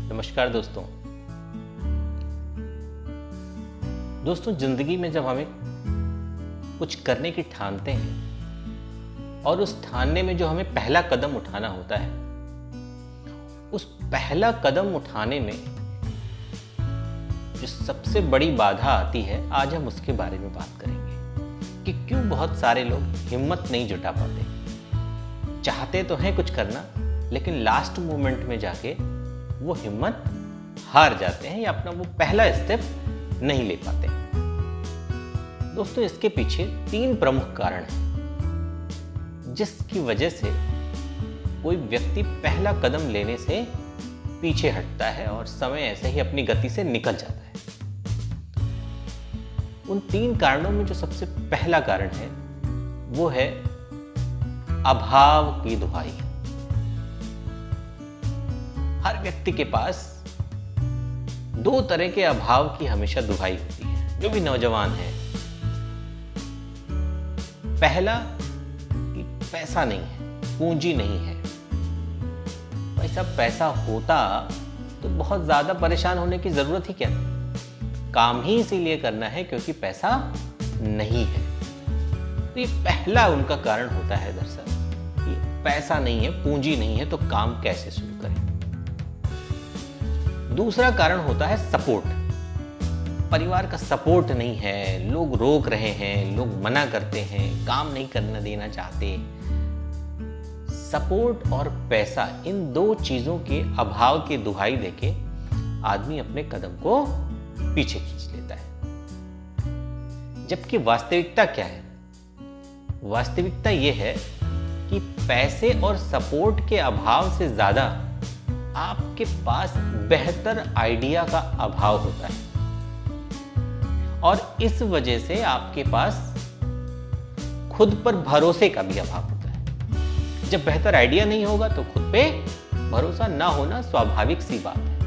नमस्कार दोस्तों, जिंदगी में जब हमें कुछ करने की ठानते हैं और उस ठानने में जो हमें पहला कदम उठाना होता है, उस पहला कदम उठाने में जो सबसे बड़ी बाधा आती है, आज हम उसके बारे में बात करेंगे कि क्यों बहुत सारे लोग हिम्मत नहीं जुटा पाते। चाहते तो हैं कुछ करना, लेकिन लास्ट मोमेंट में जाके वो हिम्मत हार जाते हैं या अपना वो पहला स्टेप नहीं ले पाते। दोस्तों, इसके पीछे 3 प्रमुख कारण हैं जिसकी वजह से कोई व्यक्ति पहला कदम लेने से पीछे हटता है और समय ऐसे ही अपनी गति से निकल जाता है। उन 3 कारणों में जो सबसे पहला कारण है वो है अभाव की दुहाई। हर व्यक्ति के पास 2 तरह के अभाव की हमेशा दुहाई होती है, जो भी नौजवान है। पहला कि पैसा नहीं है, पूंजी नहीं है। पैसा होता तो बहुत ज्यादा परेशान होने की जरूरत ही क्या, काम ही इसीलिए करना है क्योंकि पैसा नहीं है। तो ये पहला उनका कारण होता है दरअसल कि पैसा नहीं है, पूंजी नहीं है, तो काम कैसे शुरू करें। दूसरा कारण होता है सपोर्ट। परिवार का सपोर्ट नहीं है, लोग रोक रहे हैं, लोग मना करते हैं, काम नहीं करना देना चाहते। सपोर्ट और पैसा, इन 2 चीजों के अभाव की दुहाई देके आदमी अपने कदम को पीछे खींच लेता है। जबकि वास्तविकता क्या है? वास्तविकता यह है कि पैसे और सपोर्ट के अभाव से ज्यादा आपके पास बेहतर आइडिया का अभाव होता है, और इस वजह से आपके पास खुद पर भरोसे का भी अभाव होता है। जब बेहतर आइडिया नहीं होगा तो खुद पे भरोसा ना होना स्वाभाविक सी बात है।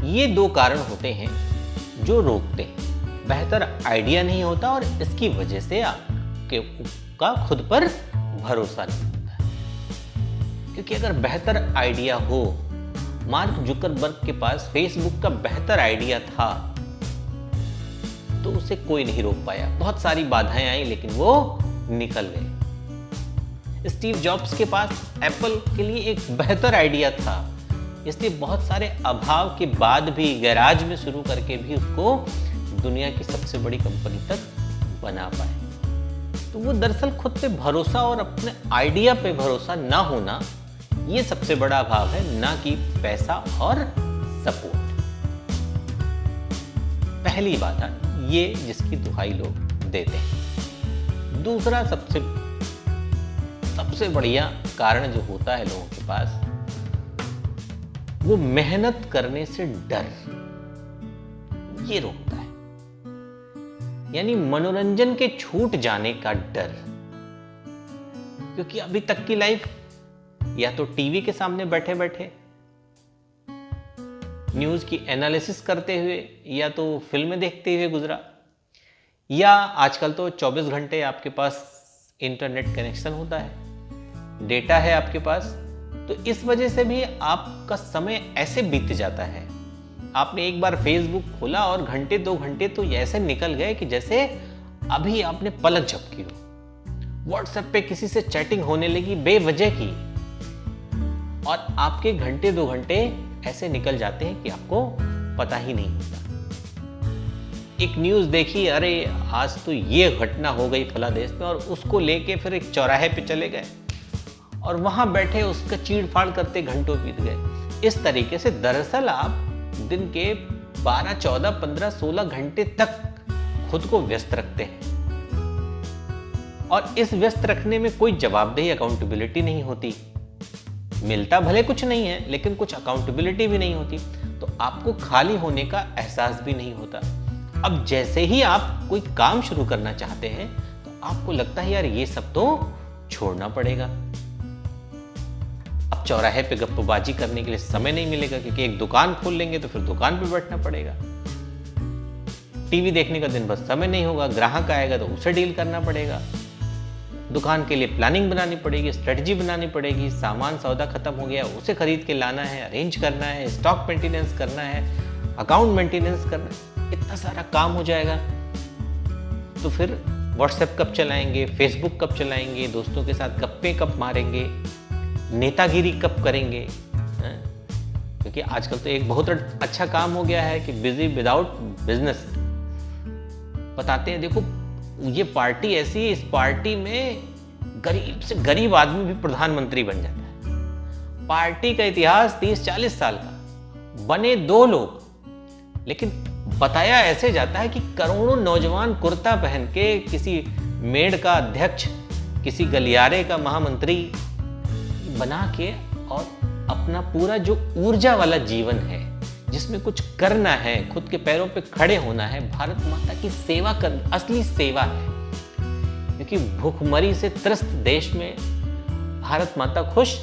ये 2 कारण होते हैं जो रोकते हैं। बेहतर आइडिया नहीं होता और इसकी वजह से आपके का खुद पर भरोसा नहीं होता। क्योंकि अगर बेहतर आइडिया हो, मार्क जुकरबर्ग के पास फेसबुक का बेहतर आइडिया था तो उसे कोई नहीं रोक पाया। बहुत सारी बाधाएं आई लेकिन वो निकल गए। स्टीव जॉब्स के पास एप्पल के लिए एक बेहतर आइडिया था, इसलिए बहुत सारे अभाव के बाद भी गैराज में शुरू करके भी उसको दुनिया की सबसे बड़ी कंपनी तक बना पाए। तो वो दरअसल खुद पे भरोसा और अपने आइडिया पे भरोसा ना होना, ये सबसे बड़ा अभाव है, ना कि पैसा और सपोर्ट। पहली बात है ये जिसकी दुहाई लोग देते हैं। दूसरा सबसे बढ़िया कारण जो होता है लोगों के पास, वो मेहनत करने से डर, ये रोकता है। यानी मनोरंजन के छूट जाने का डर। क्योंकि अभी तक की लाइफ या तो टीवी के सामने बैठे बैठे न्यूज की एनालिसिस करते हुए या तो फिल्में देखते हुए गुजरा, या आजकल तो 24 घंटे आपके पास इंटरनेट कनेक्शन होता है, डेटा है आपके पास। तो इस वजह से भी आपका समय ऐसे बीत जाता है। आपने एक बार फेसबुक खोला और घंटे 2 घंटे तो ऐसे निकल गए कि जैसे अभी आपने पलक झपकी हो। व्हाट्सएप पे किसी से चैटिंग होने लगी बेवजह की, और आपके घंटे 2 घंटे ऐसे निकल जाते हैं कि आपको पता ही नहीं होता। एक न्यूज देखी, अरे आज तो ये घटना हो गई फला देश में, और उसको लेके फिर एक चौराहे पे चले गए और वहां बैठे उसका चीड़-फाड़ करते घंटों बीत गए। इस तरीके से दरअसल आप दिन के 12, 14, 15, 16 घंटे तक खुद को व्यस्त रखते हैं, और इस व्यस्त रखने में कोई जवाबदेही, अकाउंटेबिलिटी नहीं होती। मिलता भले कुछ नहीं है, लेकिन कुछ अकाउंटेबिलिटी भी नहीं होती, तो आपको खाली होने का एहसास भी नहीं होता। अब जैसे ही आप कोई काम शुरू करना चाहते हैं तो आपको लगता है यार ये सब तो छोड़ना पड़ेगा। अब चौराहे पे गप्पबाजी करने के लिए समय नहीं मिलेगा, क्योंकि एक दुकान खोल लेंगे तो फिर दुकान पे बैठना पड़ेगा। टीवी देखने का दिन भर समय नहीं होगा, ग्राहक आएगा तो उसे डील करना पड़ेगा। दुकान के लिए प्लानिंग बनानी पड़ेगी, स्ट्रेटजी बनानी पड़ेगी, सामान सौदा खत्म हो गया उसे खरीद के लाना है, अरेंज करना है, स्टॉक मेंटेनेंस करना है, अकाउंट मेंटेनेंस करना है, इतना सारा काम हो जाएगा। तो फिर व्हाट्सएप कब चलाएंगे, फेसबुक कब चलाएंगे, दोस्तों के साथ गप्पे कब मारेंगे, नेतागिरी कब करेंगे? क्योंकि आजकल तो एक बहुत अच्छा काम हो गया है कि बिजी विदाउट बिजनेस। बताते हैं देखो ये पार्टी ऐसी है, इस पार्टी में गरीब से गरीब आदमी भी प्रधानमंत्री बन जाता है। पार्टी का इतिहास 30-40 साल का, बने 2 लोग, लेकिन बताया ऐसे जाता है कि करोड़ों नौजवान कुर्ता पहन के किसी मेड़ का अध्यक्ष, किसी गलियारे का महामंत्री बना के और अपना पूरा जो ऊर्जा वाला जीवन है जिसमें कुछ करना है, खुद के पैरों पे खड़े होना है, भारत माता की सेवा कर, असली सेवा है। क्योंकि भूखमरी से त्रस्त देश में भारत माता खुश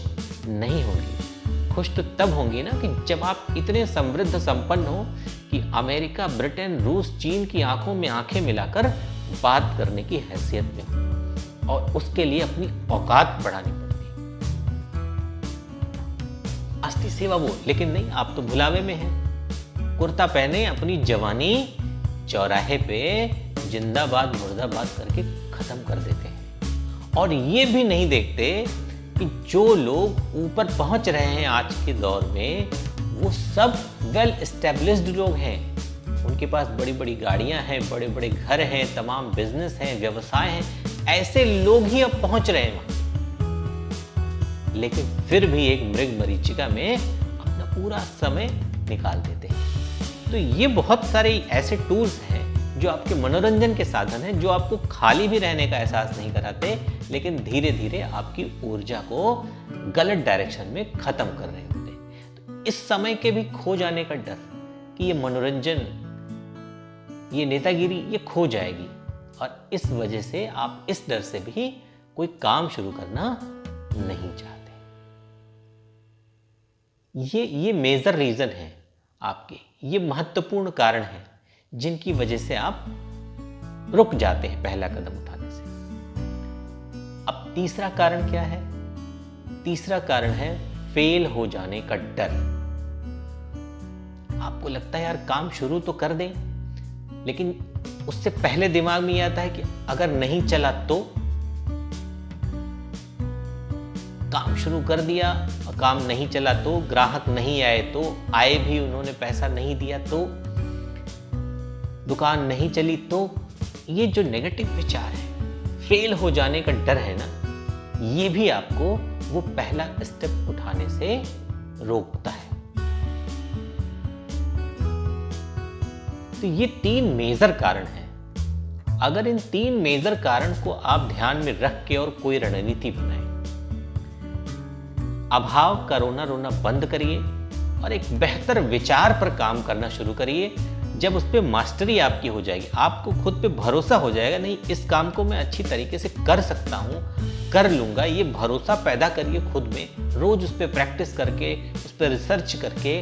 नहीं होगी। खुश तो तब होंगी ना कि जब आप इतने समृद्ध संपन्न हो कि अमेरिका, ब्रिटेन, रूस, चीन की आंखों में आंखें मिलाकर बात करने की हैसियत में हो और उसके लिए अपनी औकात बढ़ानी पड़ती। असली सेवा वो, लेकिन नहीं, आप तो भुलावे में हैं। कुर्ता पहने अपनी जवानी चौराहे पे जिंदाबाद मुर्दाबाद करके खत्म कर देते हैं और ये भी नहीं देखते कि जो लोग ऊपर पहुंच रहे हैं आज के दौर में वो सब वेल एस्टेब्लिश्ड लोग हैं। उनके पास बड़ी बड़ी गाड़ियां हैं, बड़े बड़े घर हैं, तमाम बिजनेस हैं, व्यवसाय हैं। ऐसे लोग ही अब पहुंच रहे हैं वहां, लेकिन फिर भी एक मृग मरीचिका में अपना पूरा समय निकाल देते हैं। तो ये बहुत सारे ऐसे टूल्स हैं जो आपके मनोरंजन के साधन हैं, जो आपको खाली भी रहने का एहसास नहीं कराते, लेकिन धीरे धीरे आपकी ऊर्जा को गलत डायरेक्शन में खत्म कर रहे होते हैं। तो इस समय के भी खो जाने का डर कि ये मनोरंजन, ये नेतागिरी, ये खो जाएगी और इस वजह से आप इस डर से भी कोई काम शुरू करना नहीं चाहते। ये मेजर रीजन है आपके, ये महत्वपूर्ण कारण है जिनकी वजह से आप रुक जाते हैं पहला कदम उठाने से। अब तीसरा कारण क्या है? तीसरा कारण है फेल हो जाने का डर। आपको लगता है यार काम शुरू तो कर दें, लेकिन उससे पहले दिमाग में आता है कि अगर नहीं चला तो, काम शुरू कर दिया और काम नहीं चला तो, ग्राहक नहीं आए तो, आए भी उन्होंने पैसा नहीं दिया तो, दुकान नहीं चली तो, ये जो नेगेटिव विचार है, फेल हो जाने का डर है ना, ये भी आपको वो पहला स्टेप उठाने से रोकता है। तो ये 3 मेजर कारण हैं। अगर इन 3 मेजर कारण को आप ध्यान में रख के और कोई रणनीति बनाएं, अभाव का रोना रोना बंद करिए और एक बेहतर विचार पर काम करना शुरू करिए। जब उस पर मास्टरी आपकी हो जाएगी, आपको खुद पे भरोसा हो जाएगा, नहीं इस काम को मैं अच्छी तरीके से कर सकता हूँ, कर लूंगा, ये भरोसा पैदा करिए खुद में। रोज उस पर प्रैक्टिस करके, उस पर रिसर्च करके,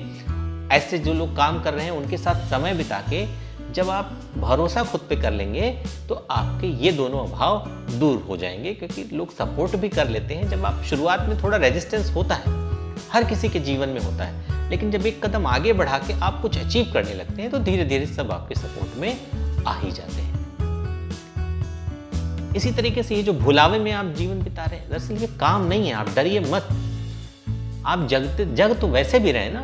ऐसे जो लोग काम कर रहे हैं उनके साथ समय बिता के जब आप भरोसा खुद पे कर लेंगे तो आपके ये दोनों अभाव दूर हो जाएंगे। क्योंकि लोग सपोर्ट भी कर लेते हैं। जब आप शुरुआत में थोड़ा रेजिस्टेंस होता है, हर किसी के जीवन में होता है, लेकिन जब एक कदम आगे बढ़ा के आप कुछ अचीव करने लगते हैं तो धीरे धीरे सब आपके सपोर्ट में आ ही जाते हैं। इसी तरीके से ये जो भुलावे में आप जीवन बिता रहे हैं, दरअसल ये काम नहीं है, आप डरिए मत। आप जग तो वैसे भी रहे ना,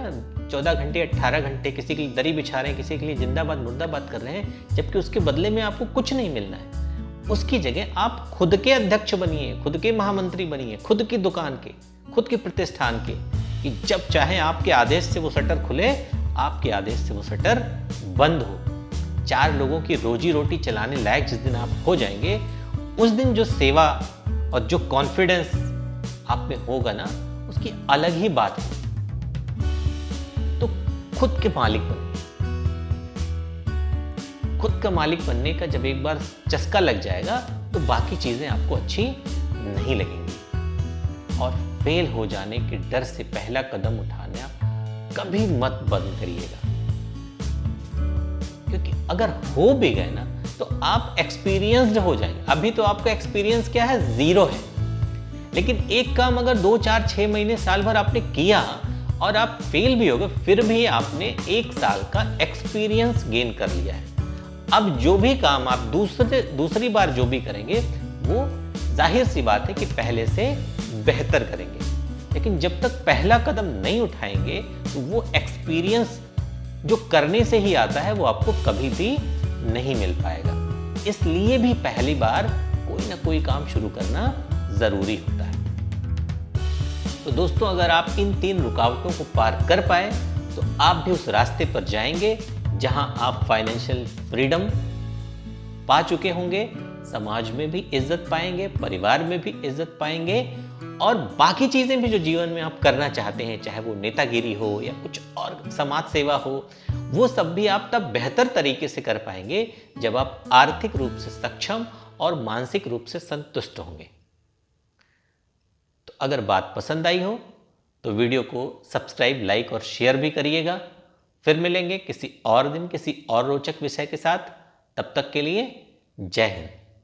14 घंटे 18 घंटे किसी के लिए दरी बिछा रहे हैं, किसी के लिए जिंदाबाद मुर्दाबाद कर रहे हैं, जबकि उसके बदले में आपको कुछ नहीं मिलना है। उसकी जगह आप खुद के अध्यक्ष बनिए, खुद के महामंत्री बनिए, खुद की दुकान के, खुद के प्रतिष्ठान के, कि जब चाहे आपके आदेश से वो शटर खुले, आपके आदेश से वो शटर बंद हो। 4 लोगों की रोजी रोटी चलाने लायक जिस दिन आप हो जाएंगे, उस दिन जो सेवा और जो कॉन्फिडेंस आप में होगा ना, उसकी अलग ही बात है। तो खुद के मालिक बनिए। खुद का मालिक बनने का जब एक बार चस्का लग जाएगा तो बाकी चीजें आपको अच्छी नहीं लगेंगी। और फेल हो जाने के डर से पहला कदम उठाना कभी मत बंद करिएगा, क्योंकि अगर हो भी गए ना तो आप एक्सपीरियंस्ड हो जाएंगे। अभी तो आपका एक्सपीरियंस क्या है, 0 है। लेकिन एक काम अगर 2, 4, 6 महीने, साल भर आपने किया और आप फेल भी हो गए, फिर भी आपने 1 साल का एक्सपीरियंस गेन कर लिया है। अब जो भी काम आप दूसरी बार जो भी करेंगे, वो जाहिर सी बात है कि पहले से बेहतर करेंगे। लेकिन जब तक पहला कदम नहीं उठाएंगे तो वो एक्सपीरियंस जो करने से ही आता है वो आपको कभी भी नहीं मिल पाएगा। इसलिए भी पहली बार कोई ना कोई काम शुरू करना जरूरी होता है। तो दोस्तों, अगर आप इन 3 रुकावटों को पार कर पाए तो आप भी उस रास्ते पर जाएंगे जहां आप फाइनेंशियल फ्रीडम पा चुके होंगे, समाज में भी इज्जत पाएंगे, परिवार में भी इज्जत पाएंगे, और बाकी चीजें भी जो जीवन में आप करना चाहते हैं, चाहे वो नेतागिरी हो या कुछ और समाज सेवा हो, वो सब भी आप तब बेहतर तरीके से कर पाएंगे जब आप आर्थिक रूप से सक्षम और मानसिक रूप से संतुष्ट होंगे। तो अगर बात पसंद आई हो तो वीडियो को सब्सक्राइब, लाइक और शेयर भी करिएगा। फिर मिलेंगे किसी और दिन किसी और रोचक विषय के साथ। तब तक के लिए जय हिंद।